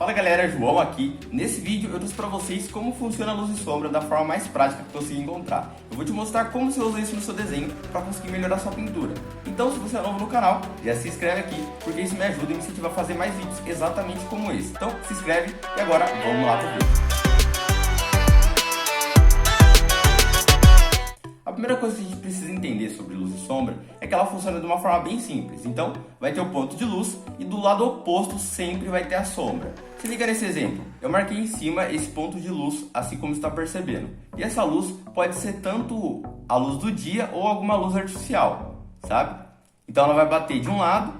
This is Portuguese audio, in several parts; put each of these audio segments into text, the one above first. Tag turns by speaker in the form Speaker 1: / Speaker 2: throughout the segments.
Speaker 1: Fala galera, João aqui. Nesse vídeo eu trouxe para vocês como funciona a luz e sombra da forma mais prática que conseguir encontrar. Eu vou te mostrar como você usa isso no seu desenho para conseguir melhorar sua pintura. Então se você é novo no canal, já se inscreve aqui, porque isso me ajuda e me incentiva a fazer mais vídeos exatamente como esse. Então se inscreve e agora vamos lá pro vídeo. A primeira coisa que a gente precisa entender sobre luz e sombra é que ela funciona de uma forma bem simples. Então, vai ter o ponto de luz e do lado oposto sempre vai ter a sombra. Se liga nesse exemplo. Eu marquei em cima esse ponto de luz, assim como está percebendo. E essa luz pode ser tanto a luz do dia ou alguma luz artificial, sabe? Então ela vai bater de um lado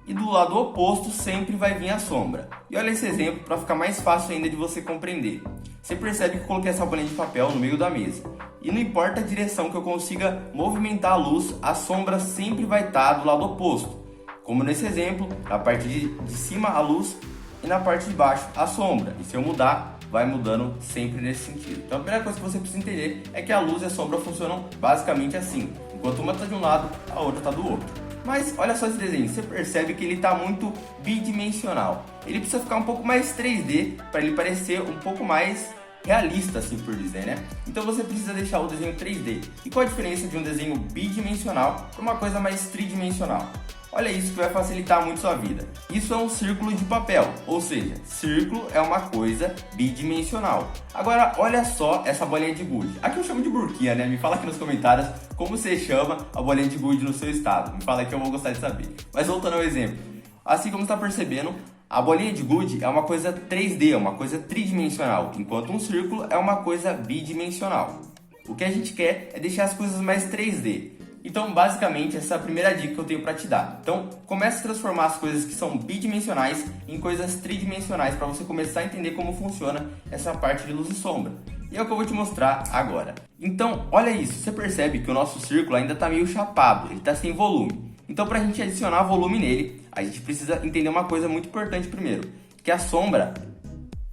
Speaker 1: e do lado oposto sempre vai vir a sombra. E olha esse exemplo para ficar mais fácil ainda de você compreender. Você percebe que eu coloquei essa bolinha de papel no meio da mesa. E não importa a direção que eu consiga movimentar a luz, a sombra sempre vai estar do lado oposto. Como nesse exemplo, na parte de cima a luz e na parte de baixo a sombra. E se eu mudar, vai mudando sempre nesse sentido. Então a primeira coisa que você precisa entender é que a luz e a sombra funcionam basicamente assim. Enquanto uma está de um lado, a outra está do outro. Mas olha só esse desenho, você percebe que ele está muito bidimensional. Ele precisa ficar um pouco mais 3D para ele parecer um pouco mais realista, assim por dizer, né? Então você precisa deixar o desenho 3D. E qual a diferença de um desenho bidimensional para uma coisa mais tridimensional? Olha isso que vai facilitar muito sua vida. Isso é um círculo de papel, ou seja, círculo é uma coisa bidimensional. Agora, olha só essa bolinha de gude. Aqui eu chamo de burquinha, né? Me fala aqui nos comentários como você chama a bolinha de gude no seu estado. Me fala que eu vou gostar de saber. Mas voltando ao exemplo. Assim como está percebendo, a bolinha de gude é uma coisa 3D, é uma coisa tridimensional, enquanto um círculo é uma coisa bidimensional. O que a gente quer é deixar as coisas mais 3D. Então, basicamente, essa é a primeira dica que eu tenho para te dar. Então, comece a transformar as coisas que são bidimensionais em coisas tridimensionais para você começar a entender como funciona essa parte de luz e sombra. E é o que eu vou te mostrar agora. Então, olha isso, você percebe que o nosso círculo ainda está meio chapado, ele está sem volume. Então, para a gente adicionar volume nele, a gente precisa entender uma coisa muito importante primeiro, que a sombra,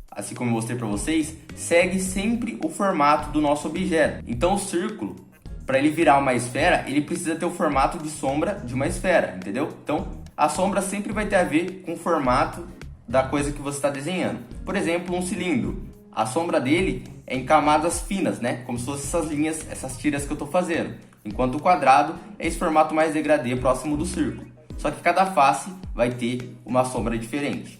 Speaker 1: assim como eu mostrei para vocês, segue sempre o formato do nosso objeto. Então, o círculo, para ele virar uma esfera, ele precisa ter o formato de sombra de uma esfera, entendeu? Então, a sombra sempre vai ter a ver com o formato da coisa que você está desenhando. Por exemplo, um cilindro. A sombra dele é em camadas finas, né? Como se fossem essas linhas, essas tiras que eu estou fazendo. Enquanto o quadrado é esse formato mais degradê próximo do círculo. Só que cada face vai ter uma sombra diferente.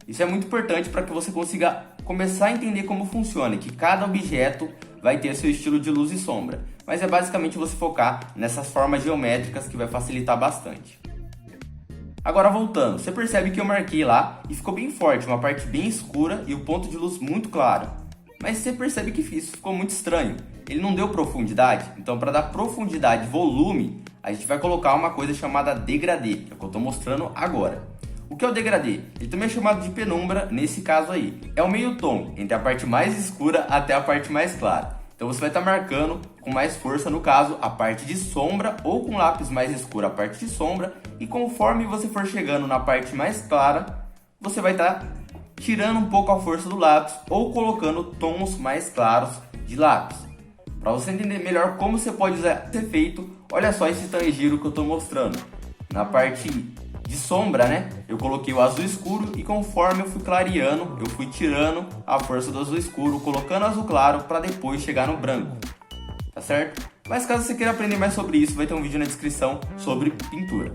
Speaker 1: Isso é muito importante para que você consiga começar a entender como funciona, que cada objeto vai ter seu estilo de luz e sombra. Mas é basicamente você focar nessas formas geométricas que vai facilitar bastante. Agora voltando, você percebe que eu marquei lá e ficou bem forte, uma parte bem escura e o ponto de luz muito claro. Mas você percebe que isso ficou muito estranho. Ele não deu profundidade, então para dar profundidade e volume, a gente vai colocar uma coisa chamada degradê, que é o que eu estou mostrando agora. O que é o degradê? Ele também é chamado de penumbra nesse caso aí. É o meio tom, entre a parte mais escura até a parte mais clara. Então você vai estar marcando com mais força, no caso, a parte de sombra, ou com lápis mais escuro a parte de sombra, e conforme você for chegando na parte mais clara, você vai estar tirando um pouco a força do lápis, ou colocando tons mais claros de lápis. Para você entender melhor como você pode usar esse efeito, olha só esse tangiro que eu estou mostrando. Na parte de sombra, né? Eu coloquei o azul escuro e conforme eu fui clareando, eu fui tirando a força do azul escuro, colocando azul claro para depois chegar no branco. Tá certo? Mas caso você queira aprender mais sobre isso, vai ter um vídeo na descrição sobre pintura.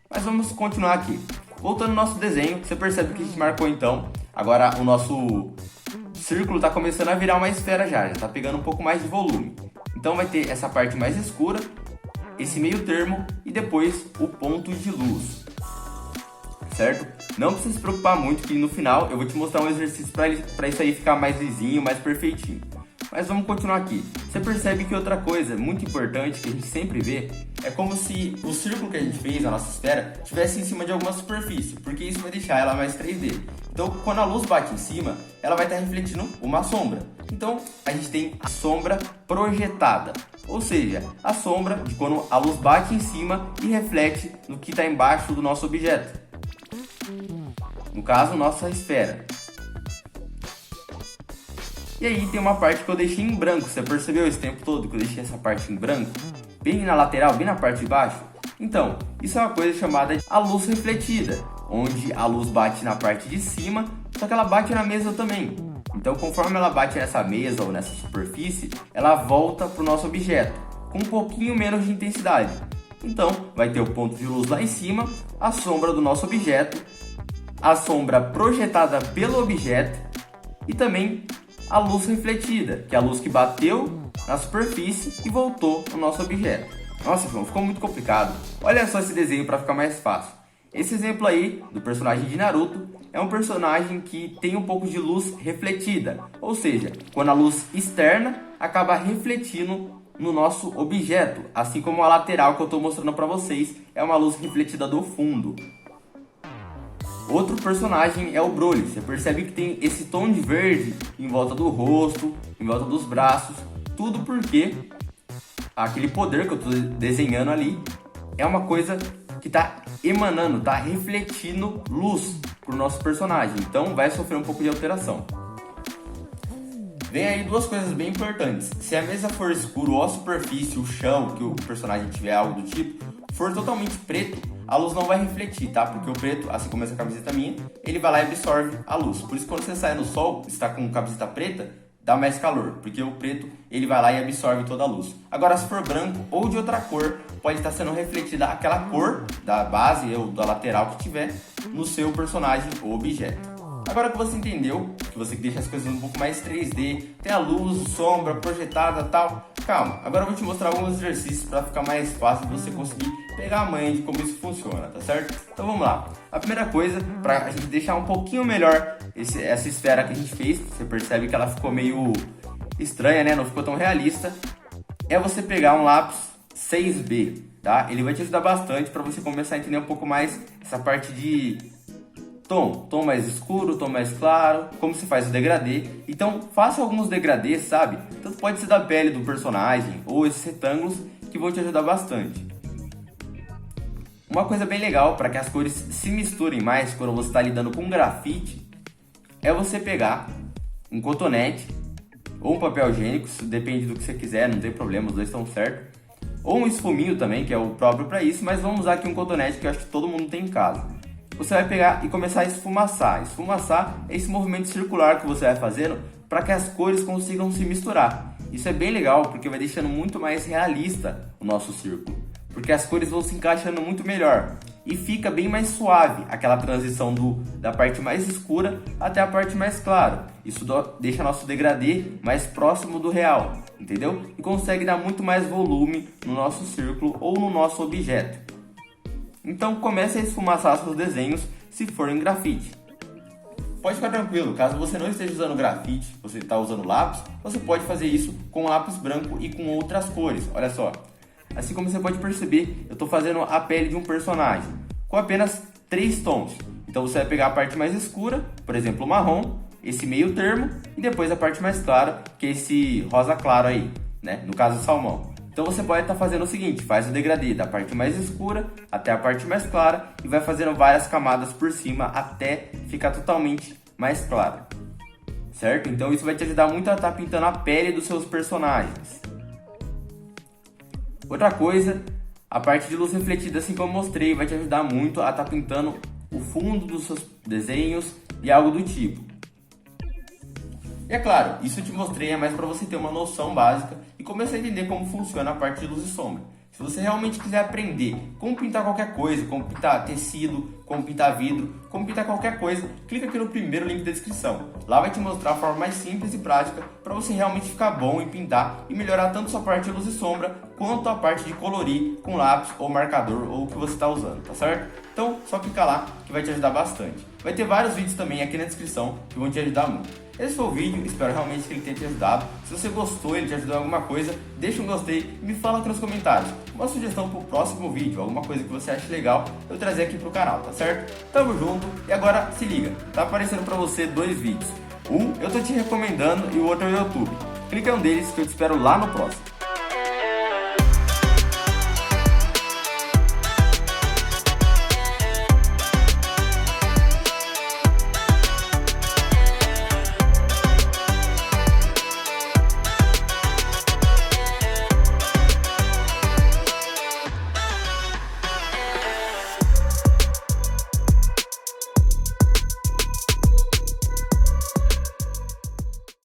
Speaker 1: Mas vamos continuar aqui. Voltando ao nosso desenho, você percebe que a gente marcou então. Agora o nosso círculo está começando a virar uma esfera já está pegando um pouco mais de volume. Então vai ter essa parte mais escura, esse meio termo e depois o ponto de luz. Certo? Não precisa se preocupar muito que no final eu vou te mostrar um exercício para isso aí ficar mais lisinho, mais perfeitinho. Mas vamos continuar aqui. Você percebe que outra coisa muito importante que a gente sempre vê é como se o círculo que a gente fez, a nossa esfera, estivesse em cima de alguma superfície, porque isso vai deixar ela mais 3D. Então, quando a luz bate em cima, ela vai estar refletindo uma sombra. Então, a gente tem a sombra projetada, ou seja, a sombra de quando a luz bate em cima e reflete no que está embaixo do nosso objeto. No caso, nossa esfera. E aí tem uma parte que eu deixei em branco. Você percebeu esse tempo todo que eu deixei essa parte em branco? Bem na lateral, bem na parte de baixo? Então, isso é uma coisa chamada de a luz refletida, onde a luz bate na parte de cima só que ela bate na mesa também. Então, conforme ela bate nessa mesa ou nessa superfície, ela volta para o nosso objeto, com um pouquinho menos de intensidade. Então, vai ter o ponto de luz lá em cima, a sombra do nosso objeto, a sombra projetada pelo objeto e também a luz refletida, que é a luz que bateu na superfície e voltou no nosso objeto. Nossa, João, ficou muito complicado. Olha só esse desenho para ficar mais fácil. Esse exemplo aí do personagem de Naruto é um personagem que tem um pouco de luz refletida, ou seja, quando a luz externa acaba refletindo no nosso objeto, assim como a lateral que eu estou mostrando para vocês é uma luz refletida do fundo. Outro personagem é o Broly. Você percebe que tem esse tom de verde em volta do rosto, em volta dos braços, tudo porque aquele poder que eu estou desenhando ali é uma coisa que está emanando, está refletindo luz para o nosso personagem, então vai sofrer um pouco de alteração. Vem aí duas coisas bem importantes: se a mesa for escura ou a superfície, o chão, que o personagem tiver algo do tipo, for totalmente preto, a luz não vai refletir, tá? Porque o preto, assim como essa camiseta minha, ele vai lá e absorve a luz. Por isso, quando você sai no sol, está com camiseta preta, dá mais calor, porque o preto ele vai lá e absorve toda a luz. Agora, se for branco ou de outra cor, pode estar sendo refletida aquela cor da base ou da lateral que tiver no seu personagem ou objeto. Agora que você entendeu, que você deixa as coisas um pouco mais 3D, tem a luz, sombra, projetada e tal, calma. Agora eu vou te mostrar alguns exercícios para ficar mais fácil de você conseguir pegar a manha de como isso funciona, tá certo? Então vamos lá. A primeira coisa, para a gente deixar um pouquinho melhor essa esfera que a gente fez, você percebe que ela ficou meio estranha, né? Não ficou tão realista, é você pegar um lápis 6B, tá? Ele vai te ajudar bastante para você começar a entender um pouco mais essa parte de tom mais escuro, tom mais claro, como se faz o degradê. Então faça alguns degradês, sabe? Tanto pode ser da pele do personagem ou esses retângulos que vão te ajudar bastante. Uma coisa bem legal para que as cores se misturem mais quando você está lidando com grafite é você pegar um cotonete ou um papel higiênico, isso depende do que você quiser, não tem problema, os dois estão certos. Ou um esfuminho também, que é o próprio para isso, mas vamos usar aqui um cotonete que eu acho que todo mundo tem em casa. Você vai pegar e começar a esfumaçar. Esfumaçar é esse movimento circular que você vai fazendo para que as cores consigam se misturar. Isso é bem legal porque vai deixando muito mais realista o nosso círculo, porque as cores vão se encaixando muito melhor e fica bem mais suave aquela transição da parte mais escura até a parte mais clara. Isso deixa nosso degradê mais próximo do real, entendeu? E consegue dar muito mais volume no nosso círculo ou no nosso objeto. Então comece a esfumaçar seus desenhos se for em grafite. Pode ficar tranquilo, caso você não esteja usando grafite, você está usando lápis, você pode fazer isso com lápis branco e com outras cores, olha só. Assim como você pode perceber, eu estou fazendo a pele de um personagem com apenas 3 tons. Então você vai pegar a parte mais escura, por exemplo o marrom, esse meio termo, e depois a parte mais clara, que é esse rosa claro aí, né? No caso salmão. Então você pode estar fazendo o seguinte, faz o degradê da parte mais escura até a parte mais clara e vai fazendo várias camadas por cima até ficar totalmente mais claro, certo? Então isso vai te ajudar muito a estar pintando a pele dos seus personagens. Outra coisa, a parte de luz refletida, assim como eu mostrei, vai te ajudar muito a estar pintando o fundo dos seus desenhos e algo do tipo. E é claro, isso eu te mostrei é mais para você ter uma noção básica e começar a entender como funciona a parte de luz e sombra. Se você realmente quiser aprender como pintar qualquer coisa, como pintar tecido, como pintar vidro, como pintar qualquer coisa, clica aqui no primeiro link da descrição. Lá vai te mostrar a forma mais simples e prática para você realmente ficar bom em pintar e melhorar tanto sua parte de luz e sombra quanto a parte de colorir com lápis ou marcador ou o que você está usando, tá certo? Então só clica lá que vai te ajudar bastante. Vai ter vários vídeos também aqui na descrição que vão te ajudar muito. Esse foi o vídeo, espero realmente que ele tenha te ajudado. Se você gostou, ele te ajudou em alguma coisa, deixa um gostei e me fala aqui nos comentários uma sugestão para o próximo vídeo, alguma coisa que você acha legal eu trazer aqui pro canal, tá certo? Tamo junto e agora se liga, tá aparecendo para você 2 vídeos. Um eu tô te recomendando e o outro é o YouTube. Clica em um deles que eu te espero lá no próximo.